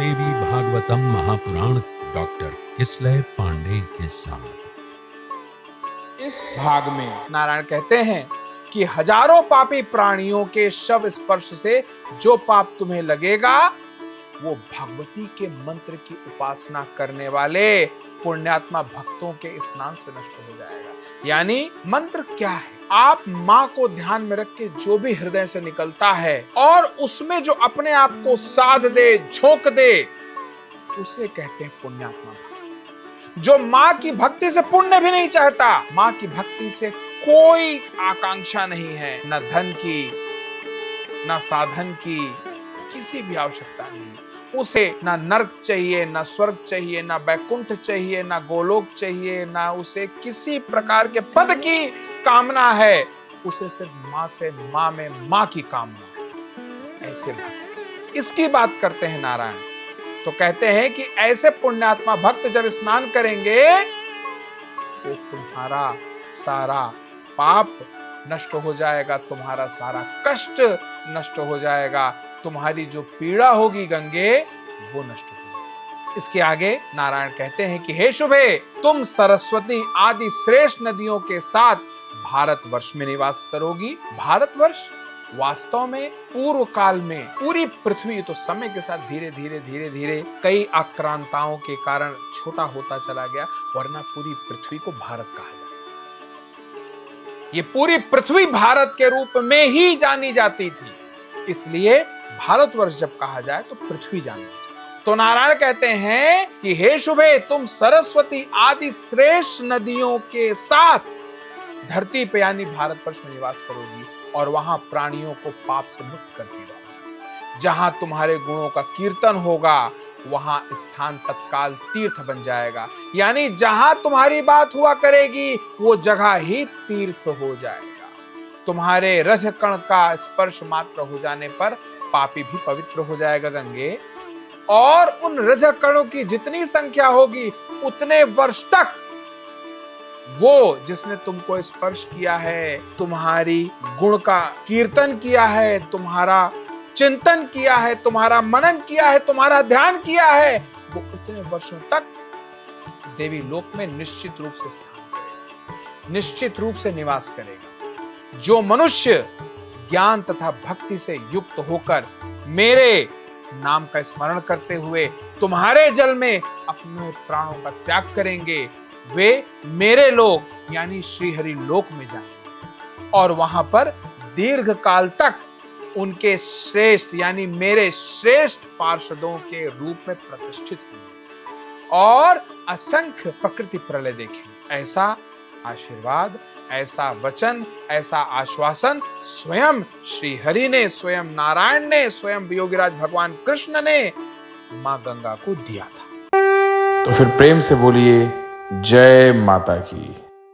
देवी Bhagavatam Mahapuran doctor Kislay Pandey के साथ। इस भाग में नारायण कहते हैं कि हजारों पापी प्राणियों के शव स्पर्श से जो पाप तुम्हें लगेगा वो भगवती के मंत्र की उपासना करने वाले पुण्यात्मा भक्तों के स्नान से नष्ट हो जाएगा। यानी मंत्र क्या है? आप माँ को ध्यान में रख के जो भी हृदय से निकलता है और उसमें जो अपने आप को साध दे, झोंक दे, उसे कहते हैं पुण्यात्मा भक्त। जो माँ की भक्ति से पुण्य भी नहीं चाहता, माँ की भक्ति से कोई आकांक्षा नहीं है, न धन की, न साधन की, किसी भी आवश्यकता नहीं। उसे ना नर्क चाहिए, ना स्वर्ग चाहिए, ना बैकुंठ चाहिए, ना गोलोक चाहिए, ना उसे किसी प्रकार के पद की कामना है। उसे सिर्फ माँ से, माँ में माँ की कामना है। ऐसे भक्त इसकी बात करते हैं नारायण। तो कहते हैं कि ऐसे पुण्यात्मा भक्त जब स्नान करेंगे तो तुम्हारा सारा पाप नष्ट हो जाएगा, तुम्हारा सारा कष्ट नष्ट हो जाएगा, तुम्हारी जो पीड़ा होगी गंगे वो नष्ट होगी। इसके आगे नारायण कहते हैं कि हे शुभे, तुम सरस्वती आदि श्रेष्ठ नदियों के साथ भारतवर्ष में निवास करोगी। भारतवर्ष वास्तव में पूर्व काल में पूरी पृथ्वी तो समय के साथ धीरे धीरे कई आक्रांताओं के कारण छोटा होता चला गया, वरना पूरी पृथ्वी को भारत कहा जाता। ये पूरी पृथ्वी भारत के रूप में ही जानी जाती थी, इसलिए भारतवर्ष जब कहा जाए तो पृथ्वी जानी जाए। तो नारायण कहते हैं कि हे शुभे, तुम सरस्वती आदि श्रेष्ठ नदियों के साथ धरती पे यानी भारतवर्ष में निवास करोगी और वहां प्राणियों को पाप से मुक्त करती रहोगी। जहां तुम्हारे गुणों का कीर्तन होगा वहां स्थान तत्काल तीर्थ बन जाएगा। यानी जहां तुम्हारी बात हुआ करेगी वो जगह ही तीर्थ हो जाएगा। तुम्हारे रज कण का स्पर्श मात्र हो जाने पर पापी भी पवित्र हो जाएगा गंगे, और उन रज कणों की जितनी संख्या होगी उतने वर्ष तक वो जिसने तुमको स्पर्श किया है, तुम्हारी गुण का कीर्तन किया है, तुम्हारा चिंतन किया है, तुम्हारा मनन किया है, तुम्हारा ध्यान किया है, वो उतने वर्षों तक देवी लोक में निश्चित रूप से स्थान करेगा, निश्चित रूप से निवास करेगा। जो मनुष्य ज्ञान तथा भक्ति से युक्त होकर मेरे नाम का स्मरण करते हुए तुम्हारे जल में अपने प्राणों का त्याग करेंगे, वे मेरे लोक यानी श्रीहरि लोक में जाएंगे और वहां पर दीर्घ काल तक उनके श्रेष्ठ यानी मेरे श्रेष्ठ पार्षदों के रूप में प्रतिष्ठित होंगे और असंख्य प्रकृति प्रलय देखेंगे। ऐसा आशीर्वाद, ऐसा वचन, ऐसा आश्वासन स्वयं श्री हरि ने, स्वयं नारायण ने, स्वयं योगीराज भगवान कृष्ण ने मां गंगा को दिया था। तो फिर प्रेम से बोलिए जय माता की।